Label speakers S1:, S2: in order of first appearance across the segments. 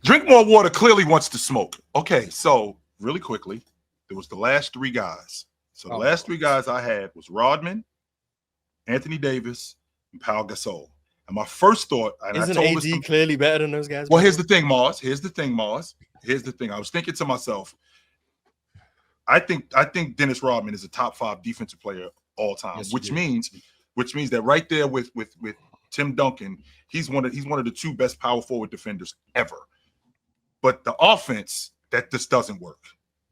S1: Drink More Water clearly wants to smoke. Okay, so really quickly, there was the last three guys. So the last three guys I had was Rodman, Anthony Davis, and Pau Gasol. And my first thought, and
S2: Isn't
S1: I told
S2: AD
S1: this
S2: clearly better than those guys?
S1: Well, here's the thing, Mars. Here's the thing. I was thinking to myself, I think Dennis Rodman is a top 5 defensive player all time,
S2: Yes,
S1: which means that right there with Tim Duncan, he's one of the 2 best power forward defenders ever. But the offense, that just doesn't work.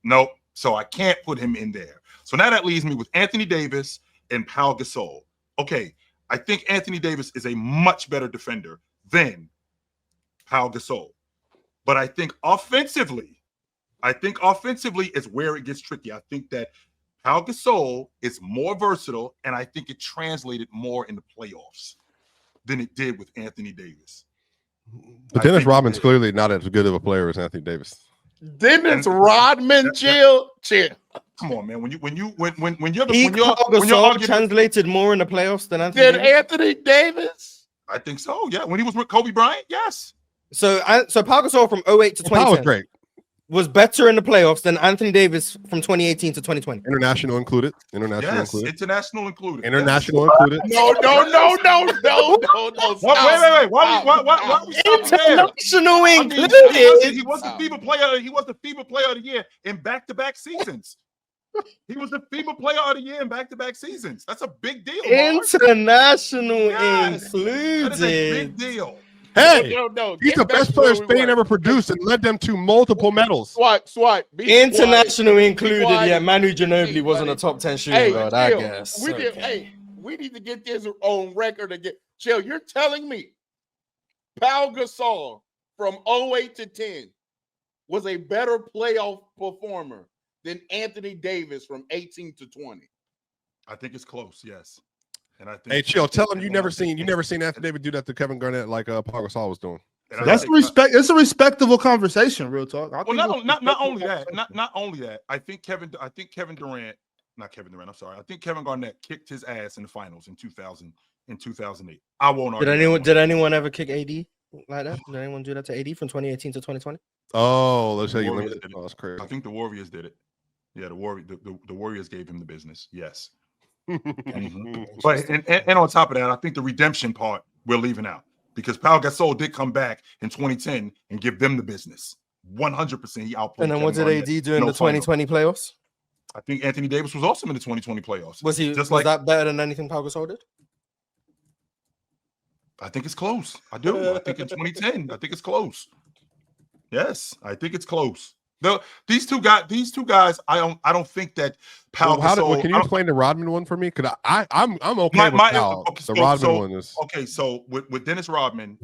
S1: Nope. So I can't put him in there. So now that leaves me with Anthony Davis and Pau Gasol. Okay, I think Anthony Davis is a much better defender than Pau Gasol. But I think offensively is where it gets tricky. I think that Pau Gasol is more versatile, and I think it translated more in the playoffs than it did with Anthony Davis.
S3: But Dennis Rodman's clearly not as good of a player as Anthony Davis.
S4: Dennis Rodman, chill.
S1: Come on, man. When you're
S2: translated more in the playoffs than Anthony Davis?
S1: I think so. Yeah, when he was with Kobe Bryant, yes.
S2: So Pau Gasol from 08 to 2010 was better in the playoffs than Anthony Davis from 2018 to 2020.
S3: International included.
S1: International included.
S3: International included.
S1: No.
S3: Wait.
S1: Why
S2: International included.
S1: He was the FIBA player. He was the FIBA player of the year in back-to-back seasons. He was the FIBA player of the year in back-to-back seasons. That's a big deal.
S2: International included.
S1: That is a big deal.
S3: Hey, he's the best player Spain ever produced and led them to multiple medals.
S4: Swat.
S2: International included. Yeah, Manu Ginobili wasn't a top 10 shooting guard, I guess.
S4: We need to get this on record again. Chill, you're telling me Pau Gasol from 08 to 10 was a better playoff performer than Anthony Davis from 18 to 20?
S1: I think it's close, yes. And I think
S3: hey, chill. Tell him you never seen Anthony Davis do that to Kevin Garnett like Pau Gasol was doing.
S5: That's respect. It's a respectable conversation. Real talk.
S1: Not only that. I think Kevin Durant. Not Kevin Durant. I'm sorry. I think Kevin Garnett kicked his ass in the finals in 2008. I won't argue.
S2: Did anyone ever kick AD like that? Did anyone do that to AD from 2018 to 2020?
S3: Oh, let's say you limited.
S1: Oh, that's crazy. I think the Warriors did it. Yeah, the Warriors gave him the business. Yes. But and on top of that, I think the redemption part we're leaving out because Pau Gasol did come back in 2010 and give them the business. 100% he outplayed.
S2: And then what did AD do in the 2020 playoffs?
S1: I think Anthony Davis was also in the 2020 playoffs.
S2: Was that better than anything Pau Gasol did?
S1: I think it's close. I do. I think in 2010, I think it's close. Yes, I think it's close. These two guys. I don't think that Pau Gasol.
S3: Can you explain the Rodman one for me? Because I'm okay with Pau. The Rodman one is
S1: okay. So with Dennis Rodman,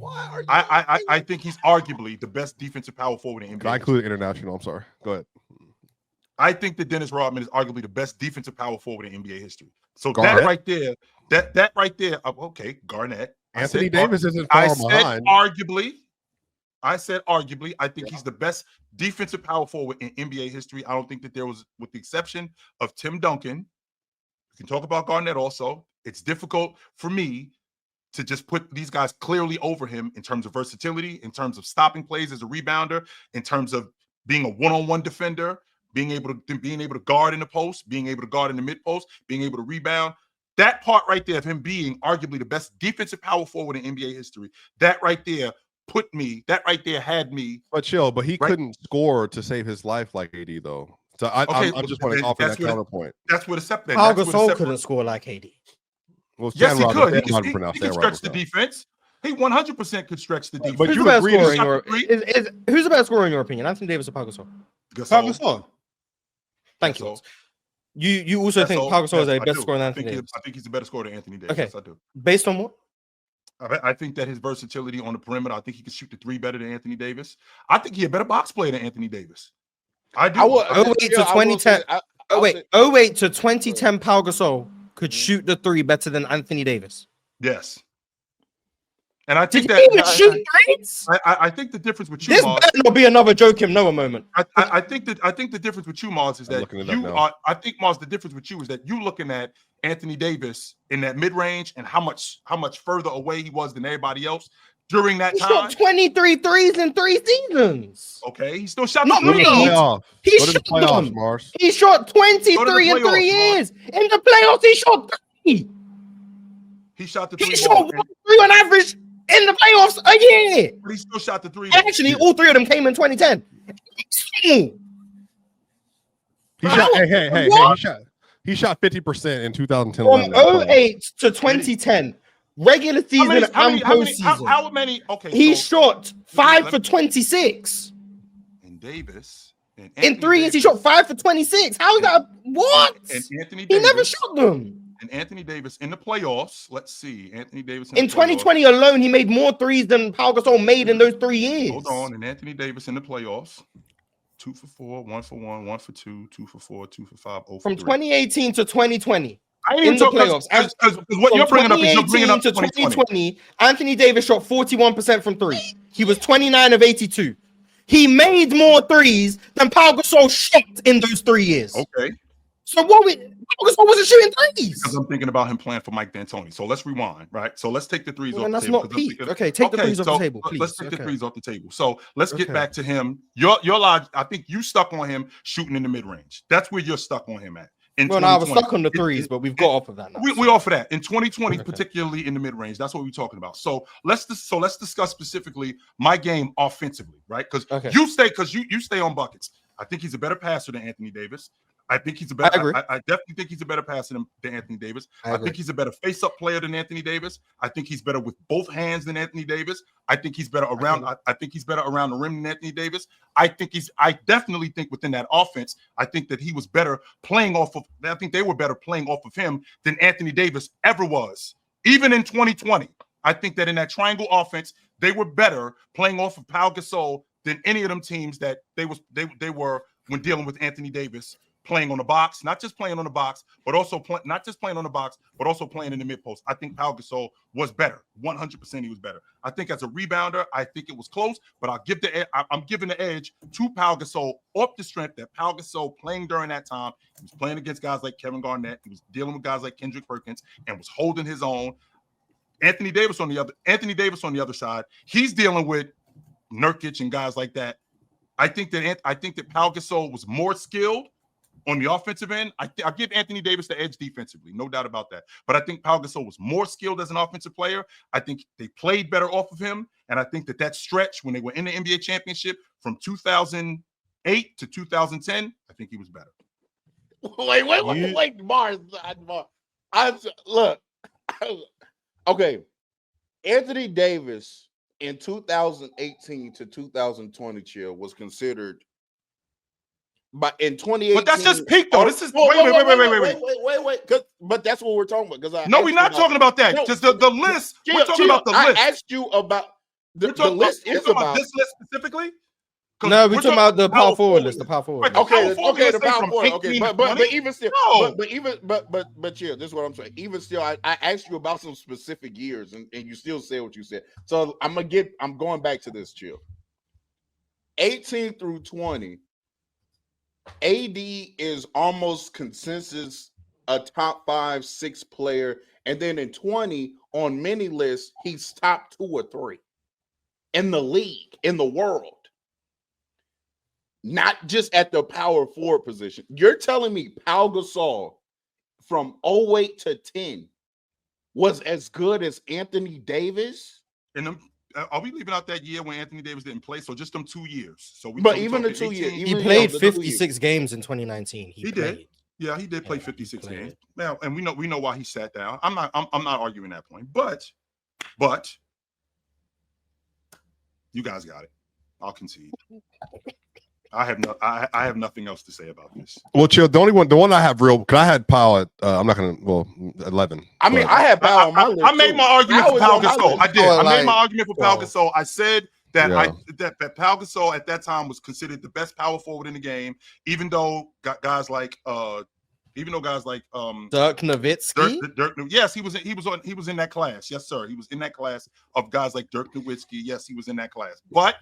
S1: I think he's arguably the best defensive power forward in NBA.
S3: I include international. I'm sorry. Go ahead.
S1: I think that Dennis Rodman is arguably the best defensive power forward in NBA history. So Garnett? that right there. Okay, Garnett.
S3: Anthony Davis isn't far behind.
S1: I said arguably. I think he's the best defensive power forward in NBA history. I don't think that there was, with the exception of Tim Duncan. We can talk about Garnett also. It's difficult for me to just put these guys clearly over him in terms of versatility, in terms of stopping plays as a rebounder, in terms of being a one-on-one defender, being able to guard in the post, being able to guard in the mid post, being able to rebound. That part right there of him being arguably the best defensive power forward in NBA history, that right there had me.
S3: But chill, he couldn't score to save his life like AD though. So I just want to offer that counterpoint.
S1: That's what it's up there.
S2: Pau Gasol couldn't score like AD.
S1: Well, yes, he could. He could stretch the defense. He 100% could stretch the defense.
S2: But who's the best scorer in your opinion? Anthony Davis or Pau Gasol?
S5: Pau Gasol.
S2: Thank you. You also think Pau Gasol is a better scorer than Anthony Davis?
S1: I think he's a better scorer than Anthony Davis.
S2: Okay.
S1: Yes, I do.
S2: Based on what?
S1: I think that his versatility on the perimeter, I think he can shoot the three better than Anthony Davis. I think he's a better box player than Anthony Davis. I do.
S2: 08 to 2010. 08 to 2010 Pau Gasol could shoot the three better than Anthony Davis.
S1: Yes. And I think I think the difference with you,
S2: this better not be another Joakim Noah moment.
S1: I think the difference with you, Mars, is that I think, Mars, the difference with you is that you looking at Anthony Davis in that mid range and how much further away he was than everybody else. during that
S2: He
S1: time.
S2: shot 23 threes in 3 seasons.
S1: Okay, he still shot
S2: Not
S1: the three.
S2: me.
S1: though.
S2: He
S3: Go to the
S2: shot
S3: playoffs,
S2: them.
S3: Mars.
S2: He shot 23 in 3
S1: playoffs,
S2: years. In the playoffs, he shot 3.
S1: He shot the
S2: He
S1: three
S2: shot
S1: ball,
S2: 1 3 on average in the playoffs a year.
S1: but he still shot the three. Though.
S2: Actually, all 3 of them came in 2010.
S3: He shot. Hey.
S2: What?
S3: He shot 50% in 2010.
S2: From 08 to 2010, regular season and postseason.
S1: How many? Okay,
S2: he
S1: so,
S2: shot 5 for 26.
S1: And Davis. And
S2: In 3 years, he shot 5 for 26. How is that? What?
S1: And Anthony
S2: He
S1: Davis,
S2: never shot them.
S1: And Anthony Davis in the playoffs. Let's see. Anthony Davis
S2: in 2020 alone, he made more threes than Pau Gasol made in those 3 years.
S1: Hold on. And Anthony Davis in the playoffs. 2 for 4, 1 for 1, 1 for 2, 2 for 4, 2 for 5, 0 for
S2: From
S1: 3.
S2: 2018 to 2020.
S1: I
S2: In the playoffs.
S1: Because what you're bringing up is you're bringing up
S2: 2020. Anthony Davis shot 41% from 3. He was 29 of 82. He made more threes than Pau Gasol shot in those 3 years.
S1: Okay.
S2: So Pau Gasol wasn't shooting threes.
S1: Because I'm thinking about him playing for Mike D'Antoni. So let's rewind, right? So let's take the threes off the
S2: that's
S1: table.
S2: not peak. Okay, take the threes off the table, please.
S1: Let's take the threes off the table. So let's get back to him. Your logic, I think you stuck on him shooting in the mid-range. That's where you're stuck on him at.
S2: Well, I was stuck on the threes, but we've got off of that now.
S1: We off of that. In 2020, particularly in the mid-range, that's what we're talking about. So let's discuss specifically my game offensively, right? Because you stay on buckets. I think he's a better passer than Anthony Davis. I think he's a better. I definitely think he's a better passer than Anthony Davis. I think he's a better face-up player than Anthony Davis. I think he's better with both hands than Anthony Davis. I think he's better around. I think he's better around the rim than Anthony Davis. I definitely think within that offense, I think that he was better playing off of. I think they were better playing off of him than Anthony Davis ever was. Even in 2020, I think that in that triangle offense, they were better playing off of Pau Gasol than any of them teams that they were when dealing with Anthony Davis. Playing on the box, not just playing on the box, but also not just playing on the box, but also playing in the mid post. I think Pau Gasol was better. 100% he was better. I think as a rebounder, I think it was close, but I'm giving the edge to Pau Gasol off the strength that Pau Gasol playing during that time. He was playing against guys like Kevin Garnett. He was dealing with guys like Kendrick Perkins and was holding his own. Anthony Davis on the other side, he's dealing with Nurkic and guys like that. I think that Pau Gasol was more skilled. On the offensive end, I give Anthony Davis the edge defensively, no doubt about that. But I think Pau Gasol was more skilled as an offensive player. I think they played better off of him. And I think that stretch when they were in the NBA championship from 2008 to 2010, I think he was better.
S4: Wait, Mars. Look. Okay. Anthony Davis in 2018 to 2020, chill, was considered. But in 2018,
S1: but that's just peak though. This is wait.
S4: But that's what we're talking about. Because
S1: we're not talking about that. Just the list. We're talking about the list.
S4: I asked you about the list. Is about
S1: this list specifically.
S2: No, we're talking about the power forward list. The power forward.
S4: Okay, the power forward. Okay, but even still, but chill. This is what I'm saying. Even still, I asked you about some specific years, and you still say what you said. So I'm going back to this. Chill. 18 through 20. AD is almost consensus a top 5, 6 player, and then in 20 on many lists he's top 2 or 3 in the league, in the world, not just at the power forward position. You're telling me Pau Gasol from 08 to 10 was as good as Anthony Davis?
S1: Are we leaving out that year when Anthony Davis didn't play? So just them 2 years.
S4: But even the 2 years,
S2: he played 56 games in 2019. He
S1: did. Yeah, he did play 56 games. Now, and we know why he sat down. I'm not arguing that point. But you guys got it. I'll concede. I have nothing else to say about this.
S3: Well, chill. The one I have real, because I had Pau at I'm not gonna 11.
S4: I mean, I had Pau on my list.
S1: I made my argument for Pau Gasol. I did. I made my argument for Pau Gasol. I said that that Pau Gasol at that time was considered the best power forward in the game, even though guys like Dirk
S2: Nowitzki.
S1: Yes, he was in that class. Yes, sir. He was in that class of guys like Dirk Nowitzki. Yes, he was in that class. But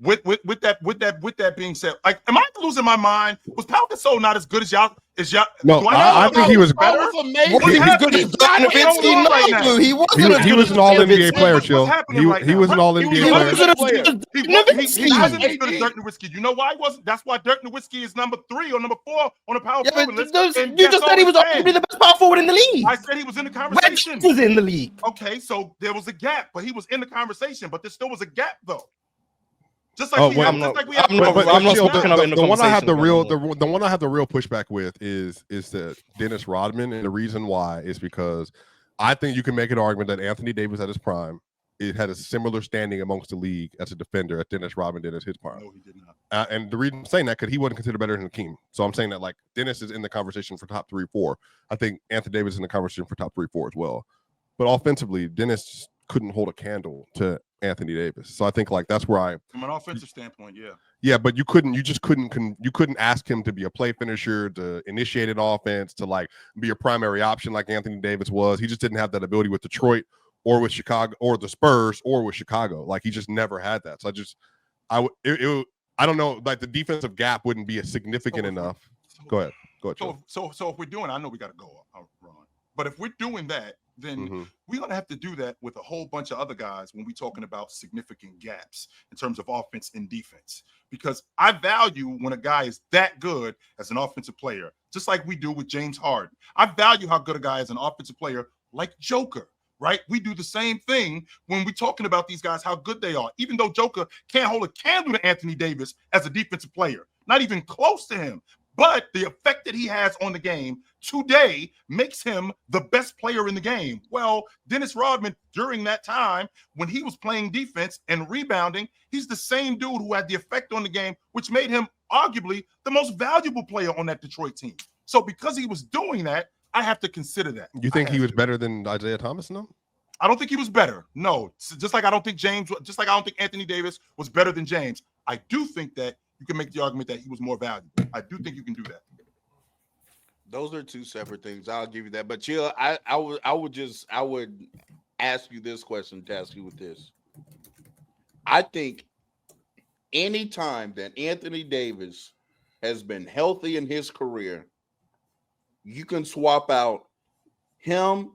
S1: with that being said, like, am I losing my mind? Was Pau Gasol not as good as y'all? Is y'all?
S3: No,
S1: do
S3: I think he was
S4: That
S3: better.
S4: was amazing.
S2: Was he as good as
S1: What's
S2: Dirk Nowitzki?
S1: going on right now?
S2: No, he wasn't. as
S3: He
S2: good
S3: was
S2: as
S3: an all
S2: Dirk
S3: NBA
S2: Nowitzki.
S3: player,
S1: What's
S3: chill.
S1: happening right
S3: He
S1: now?
S3: was an all
S4: He was
S3: NBA
S4: a
S2: He
S3: player.
S2: wasn't as
S4: player.
S2: good as
S1: He
S2: Dirk
S1: wasn't
S2: Nowitzki.
S1: as good as Dirk Nowitzki. You know why he wasn't? That's why Dirk Nowitzki is number 3 or number 4 on the power
S2: Yeah,
S1: forward
S2: but
S1: list.
S2: you
S1: And
S2: just
S1: that's
S2: said he
S1: all
S2: was
S1: I'm
S2: arguably
S1: saying.
S2: the best power forward in the league.
S1: I said he was in the
S2: Red
S1: conversation.
S2: was in the league.
S1: Okay, so there was a gap, but he was in the conversation. But there still was a gap, though. Just like
S3: Oh,
S1: we
S3: wait.
S1: have,
S2: I'm
S1: just
S2: not-
S1: like we have.
S2: I'm not- I'm not
S3: chill,
S2: speaking of in the
S3: the one I have the
S2: conversation
S3: real
S2: about
S3: the one I have the real pushback with is the Dennis Rodman, and the reason why is because I think you can make an argument that Anthony Davis at his prime it had a similar standing amongst the league as a defender as Dennis Rodman did at his prime.
S1: No, he did not.
S3: And the reason I'm saying that because he wasn't considered better than Hakeem. So I'm saying that like Dennis is in the conversation for top 3, 4. I think Anthony Davis is in the conversation for top 3, 4 as well. But offensively, Dennis just couldn't hold a candle to Anthony Davis. So I think like that's where
S1: From an offensive standpoint, yeah.
S3: yeah, but you just couldn't ask him to be a play finisher, to initiate an offense, to like be a primary option like Anthony Davis was. He just didn't have that ability with Detroit or with Chicago or the Spurs or with Chicago. Like he just never had that. So I don't know, like the defensive gap wouldn't be significant enough. Go ahead.
S1: So if we're doing, I know we got to go, Ron. But if we're doing that, then we're gonna have to do that with a whole bunch of other guys when we're talking about significant gaps in terms of offense and defense. Because I value when a guy is that good as an offensive player, just like we do with James Harden. I value how good a guy is an offensive player like Joker. Right? We do the same thing when we're talking about these guys, how good they are. Even though Joker can't hold a candle to Anthony Davis as a defensive player, not even close to him. But the effect that he has on the game today makes him the best player in the game. Well, Dennis Rodman, during that time, when he was playing defense and rebounding, he's the same dude who had the effect on the game, which made him arguably the most valuable player on that Detroit team. So because he was doing that, I have to consider that.
S3: You think he was better than Isaiah Thomas? No,
S1: I don't think he was better. No, just like I don't think Anthony Davis was better than James. I do think that you can make the argument that he was more valuable. I do think you can do that.
S4: Those are two separate things. I'll give you that. But Chill, I would ask you this question to ask you with this. I think any time that Anthony Davis has been healthy in his career, you can swap out him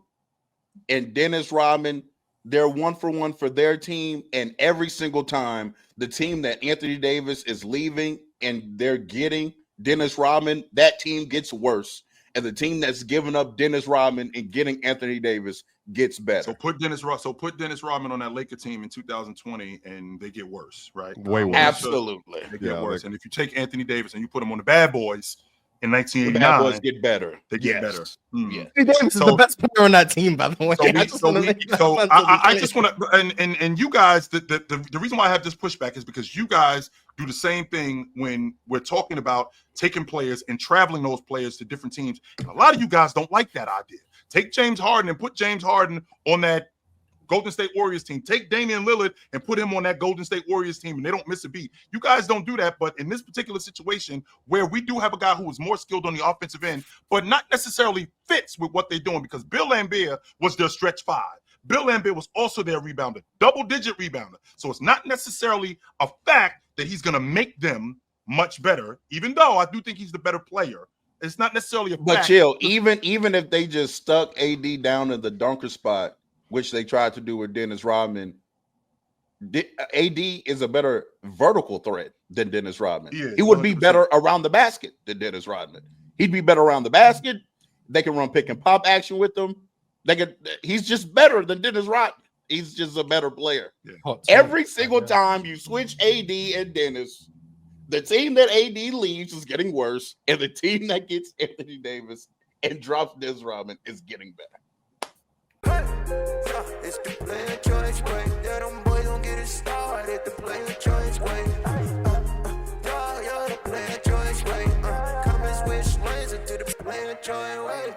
S4: and Dennis Rodman. They're 1-for-1 for their team. And every single time the team that Anthony Davis is leaving and they're getting Dennis Rodman, that team gets worse. And the team that's giving up Dennis Rodman and getting Anthony Davis gets better.
S1: So put Dennis Rodman on that Laker team in 2020 and they get worse, right?
S3: Way worse.
S4: Absolutely.
S1: They get worse. And if you take Anthony Davis and you put him on the Bad Boys in
S4: The
S1: 1989,
S4: Bad Boys get better.
S1: they get better.
S4: Yeah.
S2: Anthony Davis is the best player on that team, by the way.
S1: I just want to, and you guys, the reason why I have this pushback is because you guys do the same thing when we're talking about taking players and traveling those players to different teams. And a lot of you guys don't like that idea. Take James Harden and put James Harden on that Golden State Warriors team. Take Damian Lillard and put him on that Golden State Warriors team, and they don't miss a beat. You guys don't do that, but in this particular situation where we do have a guy who is more skilled on the offensive end, but not necessarily fits with what they're doing, because Bill Laimbeer was their stretch 5. Bill Laimbeer was also their rebounder, double-digit rebounder. So it's not necessarily a fact that he's going to make them much better, even though I do think he's the better player. It's not necessarily a fact.
S4: But Chill, even if they just stuck AD down in the dunker spot, which they tried to do with Dennis Rodman, AD is a better vertical threat than Dennis Rodman. He would be
S1: 100%.
S4: better around the basket than Dennis Rodman. He'd be better around the basket. They can run pick and pop action with him. He's just better than Dennis Rodman. He's just a better player.
S1: Yeah.
S4: Every single time you switch AD and Dennis, the team that AD leaves is getting worse, and the team that gets Anthony Davis and drops Dennis Rodman is getting better.
S6: It's the player choice way. Yeah, them boys don't get it started. The player choice way. Yeah, the player choice way. Come and switch lanes into the player choice way.